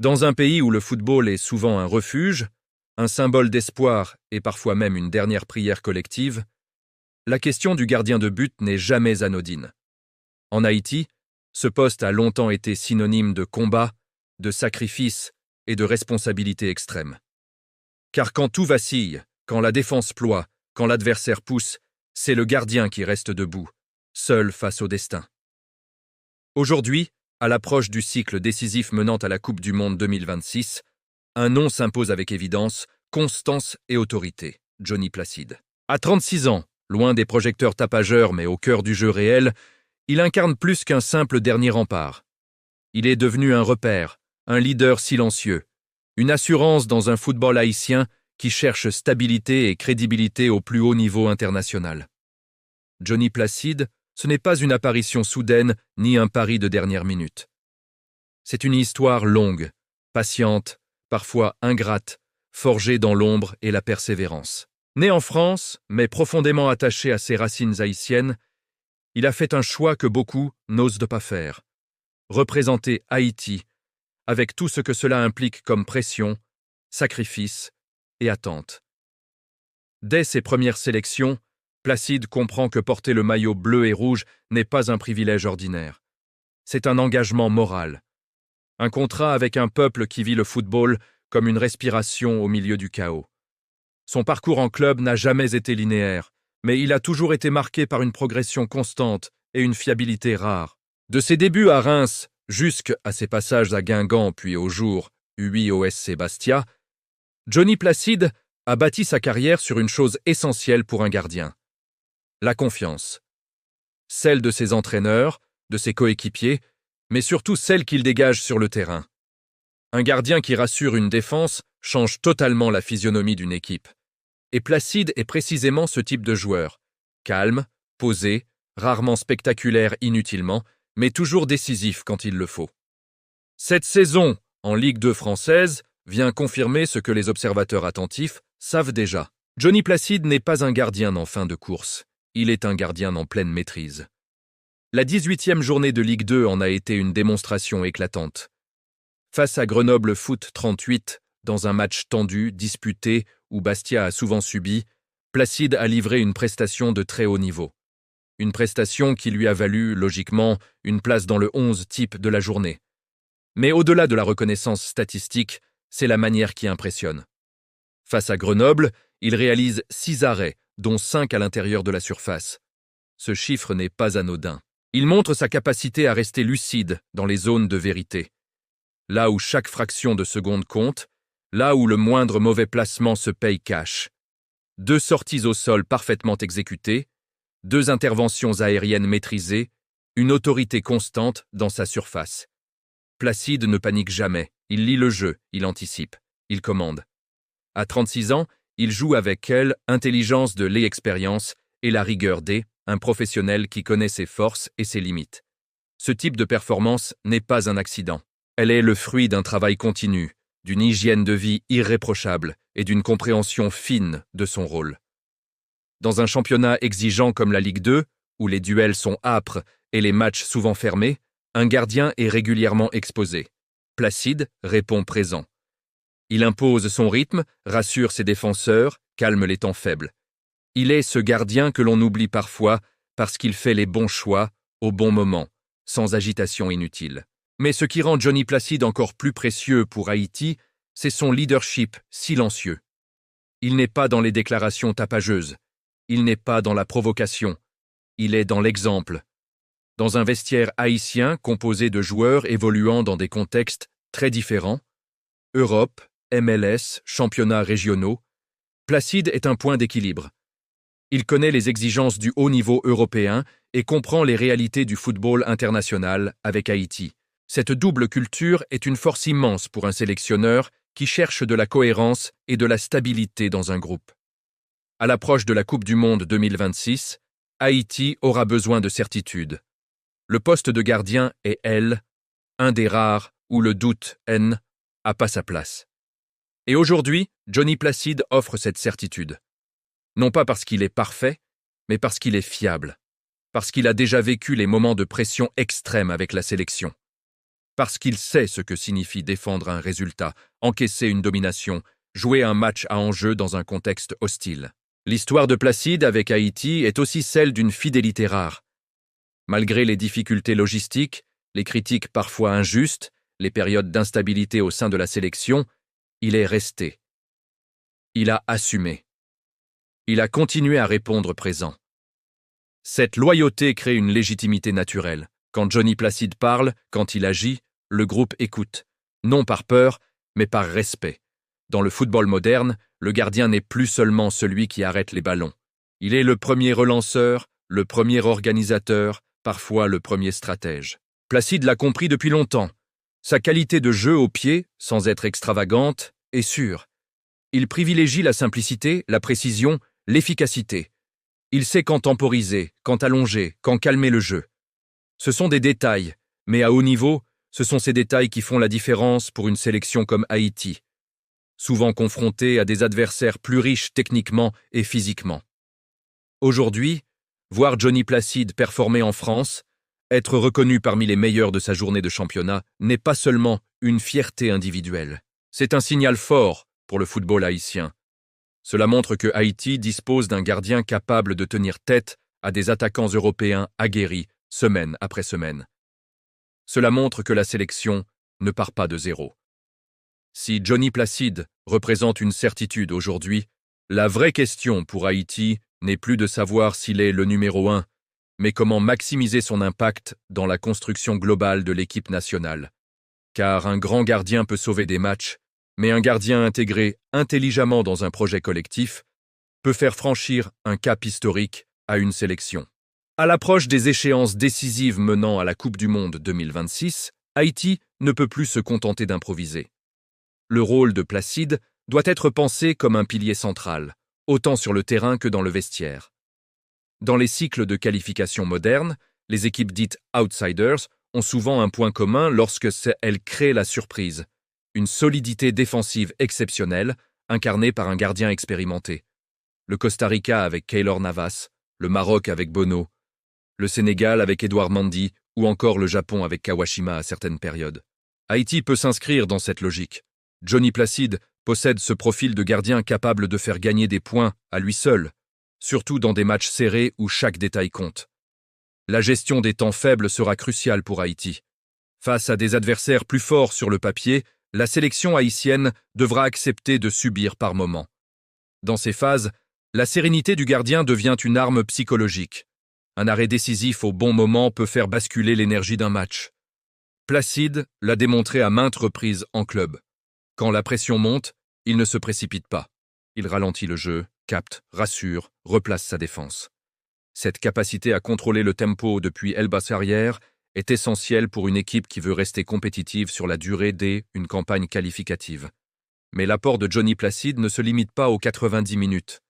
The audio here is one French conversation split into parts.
Dans un pays où le football est souvent un refuge, un symbole d'espoir et parfois même une dernière prière collective, la question du gardien de but n'est jamais anodine. En Haïti, ce poste a longtemps été synonyme de combat, de sacrifice et de responsabilité extrême. Car quand tout vacille, quand la défense ploie, quand l'adversaire pousse, c'est le gardien qui reste debout, seul face au destin. Aujourd'hui, à l'approche du cycle décisif menant à la Coupe du Monde 2026, un nom s'impose avec évidence, constance et autorité, Johnny Placide. À 36 ans, loin des projecteurs tapageurs mais au cœur du jeu réel, il incarne plus qu'un simple dernier rempart. Il est devenu un repère, un leader silencieux, une assurance dans un football haïtien qui cherche stabilité et crédibilité au plus haut niveau international. Johnny Placide, ce n'est pas une apparition soudaine ni un pari de dernière minute. C'est une histoire longue, patiente, parfois ingrate, forgée dans l'ombre et la persévérance. Né en France, mais profondément attaché à ses racines haïtiennes, il a fait un choix que beaucoup n'osent pas faire. Représenter Haïti, avec tout ce que cela implique comme pression, sacrifice et attente. Dès ses premières sélections, Placide comprend que porter le maillot bleu et rouge n'est pas un privilège ordinaire. C'est un engagement moral. Un contrat avec un peuple qui vit le football comme une respiration au milieu du chaos. Son parcours en club n'a jamais été linéaire, mais il a toujours été marqué par une progression constante et une fiabilité rare. De ses débuts à Reims jusqu'à ses passages à Guingamp puis au jour UI au SC Bastia, Johnny Placide a bâti sa carrière sur une chose essentielle pour un gardien. La confiance. Celle de ses entraîneurs, de ses coéquipiers, mais surtout celle qu'il dégage sur le terrain. Un gardien qui rassure une défense change totalement la physionomie d'une équipe. Et Placide est précisément ce type de joueur. Calme, posé, rarement spectaculaire inutilement, mais toujours décisif quand il le faut. Cette saison, en Ligue 2 française, vient confirmer ce que les observateurs attentifs savent déjà. Johnny Placide n'est pas un gardien en fin de course. Il est un gardien en pleine maîtrise. La 18e journée de Ligue 2 en a été une démonstration éclatante. Face à Grenoble Foot 38, dans un match tendu, disputé, où Bastia a souvent subi, Placide a livré une prestation de très haut niveau. Une prestation qui lui a valu, logiquement, une place dans le 11 type de la journée. Mais au-delà de la reconnaissance statistique, c'est la manière qui impressionne. Face à Grenoble, il réalise 6 arrêts, dont 5 à l'intérieur de la surface. Ce chiffre n'est pas anodin. Il montre sa capacité à rester lucide dans les zones de vérité. Là où chaque fraction de seconde compte, là où le moindre mauvais placement se paye cash. 2 sorties au sol parfaitement exécutées, 2 interventions aériennes maîtrisées, une autorité constante dans sa surface. Placide ne panique jamais, il lit le jeu, il anticipe, il commande. À 36 ans, il joue avec elle intelligence de l'expérience et la rigueur un professionnel qui connaît ses forces et ses limites. Ce type de performance n'est pas un accident. Elle est le fruit d'un travail continu, d'une hygiène de vie irréprochable et d'une compréhension fine de son rôle. Dans un championnat exigeant comme la Ligue 2, où les duels sont âpres et les matchs souvent fermés, un gardien est régulièrement exposé. Placide répond présent. Il impose son rythme, rassure ses défenseurs, calme les temps faibles. Il est ce gardien que l'on oublie parfois parce qu'il fait les bons choix au bon moment, sans agitation inutile. Mais ce qui rend Johnny Placide encore plus précieux pour Haïti, c'est son leadership silencieux. Il n'est pas dans les déclarations tapageuses, il n'est pas dans la provocation, il est dans l'exemple. Dans un vestiaire haïtien composé de joueurs évoluant dans des contextes très différents, Europe, MLS, championnats régionaux, Placide est un point d'équilibre. Il connaît les exigences du haut niveau européen et comprend les réalités du football international avec Haïti. Cette double culture est une force immense pour un sélectionneur qui cherche de la cohérence et de la stabilité dans un groupe. À l'approche de la Coupe du Monde 2026, Haïti aura besoin de certitude. Le poste de gardien est, un des rares où le doute, n'a pas sa place. Et aujourd'hui, Johnny Placide offre cette certitude. Non pas parce qu'il est parfait, mais parce qu'il est fiable. Parce qu'il a déjà vécu les moments de pression extrême avec la sélection. parce qu'il sait ce que signifie défendre un résultat, encaisser une domination, jouer un match à enjeu dans un contexte hostile. L'histoire de Placide avec Haïti est aussi celle d'une fidélité rare. Malgré les difficultés logistiques, les critiques parfois injustes, les périodes d'instabilité au sein de la sélection, il est resté. Il a assumé. Il a continué à répondre présent. Cette loyauté crée une légitimité naturelle. Quand Johnny Placide parle, quand il agit, le groupe écoute. Non par peur, mais par respect. Dans le football moderne, le gardien n'est plus seulement celui qui arrête les ballons. Il est le premier relanceur, le premier organisateur, parfois le premier stratège. Placide l'a compris depuis longtemps. Sa qualité de jeu au pied, sans être extravagante, est sûre. Il privilégie la simplicité, la précision, l'efficacité. Il sait quand temporiser, quand allonger, quand calmer le jeu. Ce sont des détails, mais à haut niveau, ce sont ces détails qui font la différence pour une sélection comme Haïti, souvent confrontée à des adversaires plus riches techniquement et physiquement. Aujourd'hui, voir Johnny Placide performer en France, être reconnu parmi les meilleurs de sa journée de championnat, n'est pas seulement une fierté individuelle. C'est un signal fort pour le football haïtien. Cela montre que Haïti dispose d'un gardien capable de tenir tête à des attaquants européens aguerris, semaine après semaine. Cela montre que la sélection ne part pas de zéro. Si Johnny Placide représente une certitude aujourd'hui, la vraie question pour Haïti n'est plus de savoir s'il est le numéro 1, mais comment maximiser son impact dans la construction globale de l'équipe nationale. Car un grand gardien peut sauver des matchs, mais un gardien intégré intelligemment dans un projet collectif peut faire franchir un cap historique à une sélection. À l'approche des échéances décisives menant à la Coupe du Monde 2026, Haïti ne peut plus se contenter d'improviser. Le rôle de Placide doit être pensé comme un pilier central, autant sur le terrain que dans le vestiaire. Dans les cycles de qualification modernes, les équipes dites « outsiders » ont souvent un point commun lorsque elles créent la surprise, une solidité défensive exceptionnelle, incarnée par un gardien expérimenté. Le Costa Rica avec Keylor Navas, le Maroc avec Bono, le Sénégal avec Edouard Mendy ou encore le Japon avec Kawashima à certaines périodes. Haïti peut s'inscrire dans cette logique. Johnny Placide possède ce profil de gardien capable de faire gagner des points à lui seul, surtout dans des matchs serrés où chaque détail compte. La gestion des temps faibles sera cruciale pour Haïti. Face à des adversaires plus forts sur le papier, la sélection haïtienne devra accepter de subir par moments. Dans ces phases, la sérénité du gardien devient une arme psychologique. Un arrêt décisif au bon moment peut faire basculer l'énergie d'un match. Placide l'a démontré à maintes reprises en club. Quand la pression monte, il ne se précipite pas. Il ralentit le jeu, capte, rassure, replace sa défense. Cette capacité à contrôler le tempo depuis aile basse arrière est essentielle pour une équipe qui veut rester compétitive sur la durée d'une campagne qualificative. Mais l'apport de Johnny Placide ne se limite pas aux 90 minutes.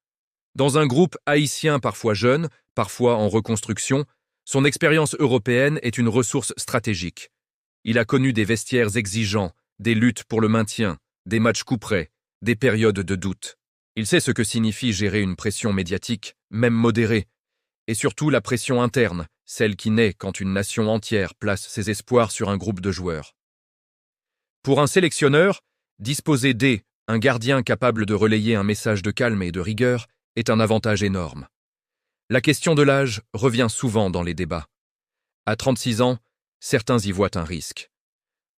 Dans un groupe haïtien parfois jeune, parfois en reconstruction, son expérience européenne est une ressource stratégique. Il a connu des vestiaires exigeants, des luttes pour le maintien, des matchs couperets, des périodes de doute. Il sait ce que signifie gérer une pression médiatique, même modérée, et surtout la pression interne, celle qui naît quand une nation entière place ses espoirs sur un groupe de joueurs. Pour un sélectionneur, disposer un gardien capable de relayer un message de calme et de rigueur est un avantage énorme. La question de l'âge revient souvent dans les débats. À 36 ans, certains y voient un risque.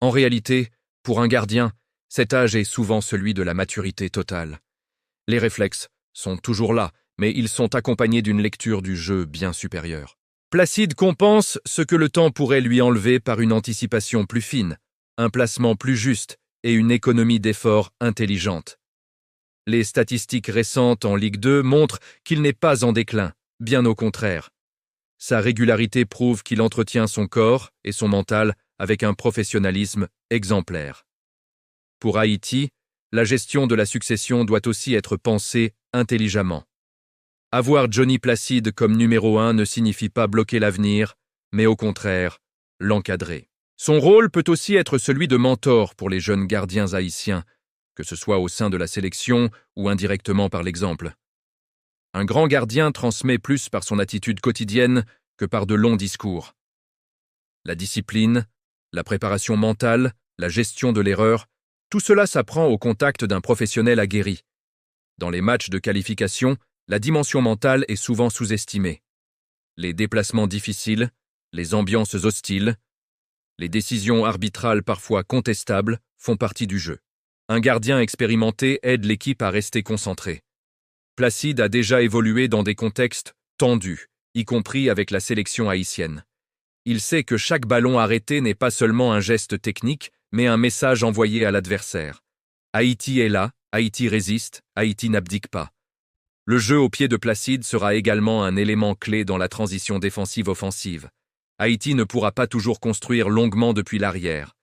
En réalité, pour un gardien, cet âge est souvent celui de la maturité totale. Les réflexes sont toujours là, mais ils sont accompagnés d'une lecture du jeu bien supérieure. Placide compense ce que le temps pourrait lui enlever par une anticipation plus fine, un placement plus juste et une économie d'efforts intelligente. Les statistiques récentes en Ligue 2 montrent qu'il n'est pas en déclin, bien au contraire. Sa régularité prouve qu'il entretient son corps et son mental avec un professionnalisme exemplaire. Pour Haïti, la gestion de la succession doit aussi être pensée intelligemment. Avoir Johnny Placide comme numéro 1 ne signifie pas bloquer l'avenir, mais au contraire, l'encadrer. Son rôle peut aussi être celui de mentor pour les jeunes gardiens haïtiens, que ce soit au sein de la sélection ou indirectement par l'exemple. Un grand gardien transmet plus par son attitude quotidienne que par de longs discours. La discipline, La préparation mentale, la gestion de l'erreur, tout cela s'apprend au contact d'un professionnel aguerri. Dans les matchs de qualification, la dimension mentale est souvent sous-estimée. Les déplacements difficiles, les ambiances hostiles, les décisions arbitrales parfois contestables font partie du jeu. Un gardien expérimenté aide l'équipe à rester concentrée. Placide a déjà évolué dans des contextes tendus, y compris avec la sélection haïtienne. Il sait que chaque ballon arrêté n'est pas seulement un geste technique, mais un message envoyé à l'adversaire. Haïti est là, Haïti résiste, Haïti n'abdique pas. Le jeu au pied de Placide sera également un élément clé dans la transition défensive-offensive. Haïti ne pourra pas toujours construire longuement depuis l'arrière.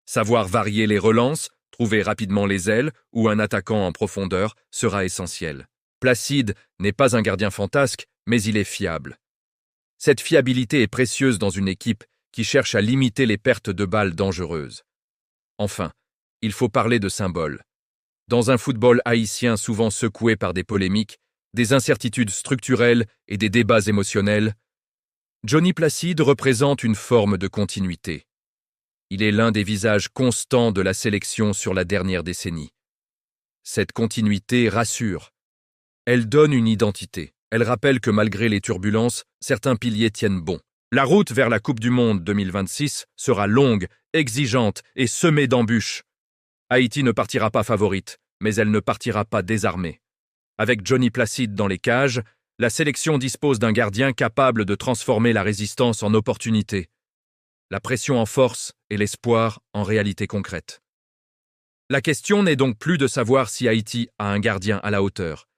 Savoir varier les relances, trouver rapidement les ailes ou un attaquant en profondeur sera essentiel. Placide n'est pas un gardien fantasque, mais il est fiable. Cette fiabilité est précieuse dans une équipe qui cherche à limiter les pertes de balles dangereuses. Enfin, il faut parler de symboles. Dans un football haïtien souvent secoué par des polémiques, des incertitudes structurelles et des débats émotionnels, Johnny Placide représente une forme de continuité. Il est l'un des visages constants de la sélection sur la dernière décennie. Cette continuité rassure. Elle donne une identité. Elle rappelle que malgré les turbulences, certains piliers tiennent bon. La route vers la Coupe du Monde 2026 sera longue, exigeante et semée d'embûches. Haïti ne partira pas favorite, mais elle ne partira pas désarmée. Avec Johnny Placide dans les cages, la sélection dispose d'un gardien capable de transformer la résistance en opportunité. La pression en force et l'espoir en réalité concrète. La question n'est donc plus de savoir si Haïti a un gardien à la hauteur,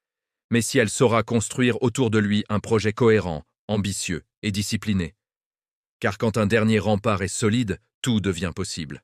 mais si elle saura construire autour de lui un projet cohérent, ambitieux et discipliné. Car quand un dernier rempart est solide, tout devient possible.